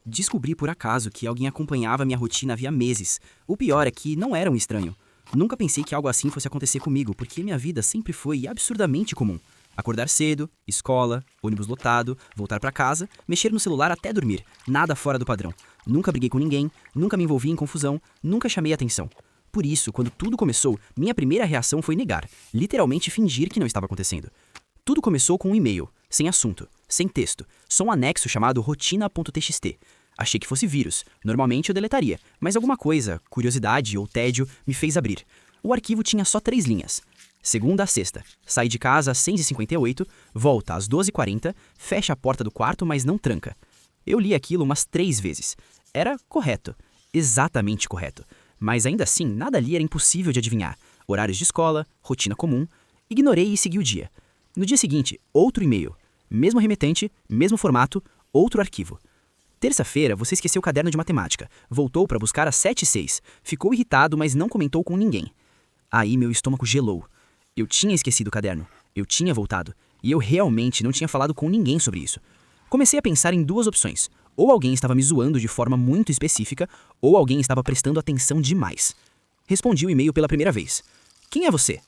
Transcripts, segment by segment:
Descobri por acaso que alguém acompanhava minha rotina havia meses. O pior é que não era um estranho. Nunca pensei que algo assim fosse acontecer comigo, porque minha vida sempre foi absurdamente comum. Acordar cedo, escola, ônibus lotado, voltar pra casa, mexer no celular até dormir. Nada fora do padrão. Nunca briguei com ninguém, nunca me envolvi em confusão, nunca chamei atenção. Por isso, quando tudo começou, minha primeira reação foi negar, literalmente fingir que não estava acontecendo. Tudo começou com um e-mail, sem assunto, sem texto, só um anexo chamado rotina.txt. Achei que fosse vírus, normalmente eu deletaria, mas alguma coisa, curiosidade ou tédio, me fez abrir. O arquivo tinha só 3 linhas. Segunda a sexta, sai de casa às 6h58, volta às 12h40, fecha a porta do quarto, mas não tranca. Eu li aquilo umas 3 vezes. Era correto, exatamente correto. Mas ainda assim, nada ali era impossível de adivinhar. Horários de escola, rotina comum. Ignorei e segui o dia. No dia seguinte, outro e-mail. Mesmo remetente, mesmo formato, outro arquivo. Terça-feira, você esqueceu o caderno de matemática. Voltou para buscar às 7h06. Ficou irritado, mas não comentou com ninguém. Aí meu estômago gelou. Eu tinha esquecido o caderno. Eu tinha voltado. E eu realmente não tinha falado com ninguém sobre isso. Comecei a pensar em 2 opções. Ou alguém estava me zoando de forma muito específica, ou alguém estava prestando atenção demais. Respondi o e-mail pela primeira vez. Quem é você?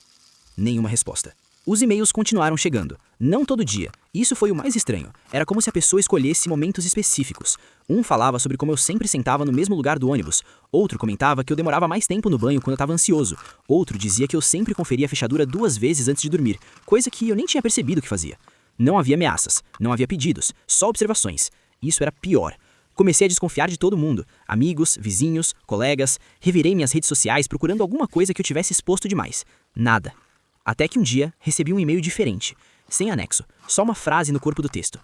Nenhuma resposta. Os e-mails continuaram chegando. Não todo dia. Isso foi o mais estranho. Era como se a pessoa escolhesse momentos específicos. Um falava sobre como eu sempre sentava no mesmo lugar do ônibus. Outro comentava que eu demorava mais tempo no banho quando eu estava ansioso. Outro dizia que eu sempre conferia a fechadura 2 vezes antes de dormir, coisa que eu nem tinha percebido que fazia. Não havia ameaças, não havia pedidos, só observações. Isso era pior. Comecei a desconfiar de todo mundo. Amigos, vizinhos, colegas. Revirei minhas redes sociais procurando alguma coisa que eu tivesse exposto demais. Nada. Até que um dia, recebi um e-mail diferente. Sem anexo, só uma frase no corpo do texto.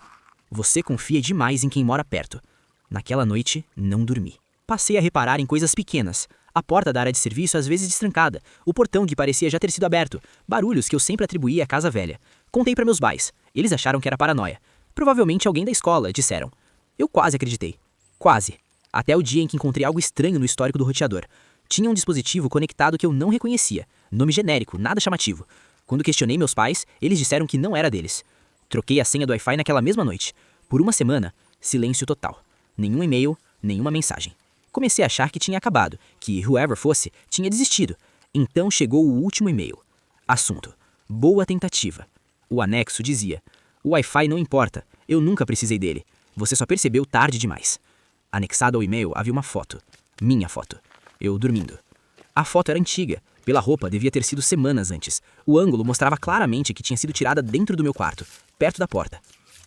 Você confia demais em quem mora perto. Naquela noite, não dormi. Passei a reparar em coisas pequenas. A porta da área de serviço às vezes destrancada. O portão que parecia já ter sido aberto. Barulhos que eu sempre atribuía à casa velha. Contei para meus pais. Eles acharam que era paranoia. Provavelmente alguém da escola, disseram. Eu quase acreditei. Quase. Até o dia em que encontrei algo estranho no histórico do roteador. Tinha um dispositivo conectado que eu não reconhecia. Nome genérico, nada chamativo. Quando questionei meus pais, eles disseram que não era deles. Troquei a senha do Wi-Fi naquela mesma noite. Por uma semana, silêncio total. Nenhum e-mail, nenhuma mensagem. Comecei a achar que tinha acabado, que whoever fosse, tinha desistido. Então chegou o último e-mail. Assunto. Boa tentativa. O anexo dizia: o Wi-Fi não importa, eu nunca precisei dele. Você só percebeu tarde demais. Anexado ao e-mail havia uma foto. Minha foto. Eu dormindo. A foto era antiga. Pela roupa, devia ter sido semanas antes. O ângulo mostrava claramente que tinha sido tirada dentro do meu quarto, perto da porta.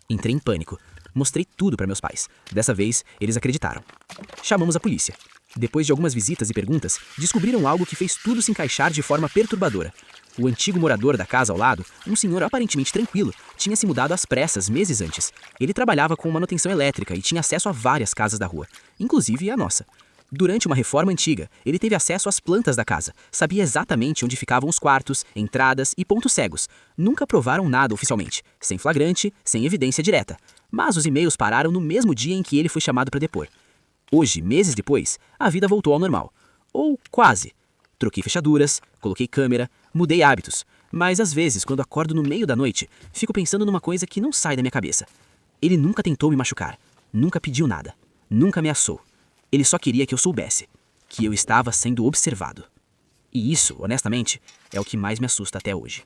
Entrei em pânico. Mostrei tudo para meus pais. Dessa vez, eles acreditaram. Chamamos a polícia. Depois de algumas visitas e perguntas, descobriram algo que fez tudo se encaixar de forma perturbadora. O antigo morador da casa ao lado, um senhor aparentemente tranquilo, tinha se mudado às pressas meses antes. Ele trabalhava com manutenção elétrica e tinha acesso a várias casas da rua, inclusive a nossa. Durante uma reforma antiga, ele teve acesso às plantas da casa, sabia exatamente onde ficavam os quartos, entradas e pontos cegos. Nunca provaram nada oficialmente, sem flagrante, sem evidência direta. Mas os e-mails pararam no mesmo dia em que ele foi chamado para depor. Hoje, meses depois, a vida voltou ao normal. Ou quase. Troquei fechaduras, coloquei câmera, mudei hábitos. Mas às vezes, quando acordo no meio da noite, fico pensando numa coisa que não sai da minha cabeça. Ele nunca tentou me machucar, nunca pediu nada, nunca ameaçou. Ele só queria que eu soubesse que eu estava sendo observado. E isso, honestamente, é o que mais me assusta até hoje.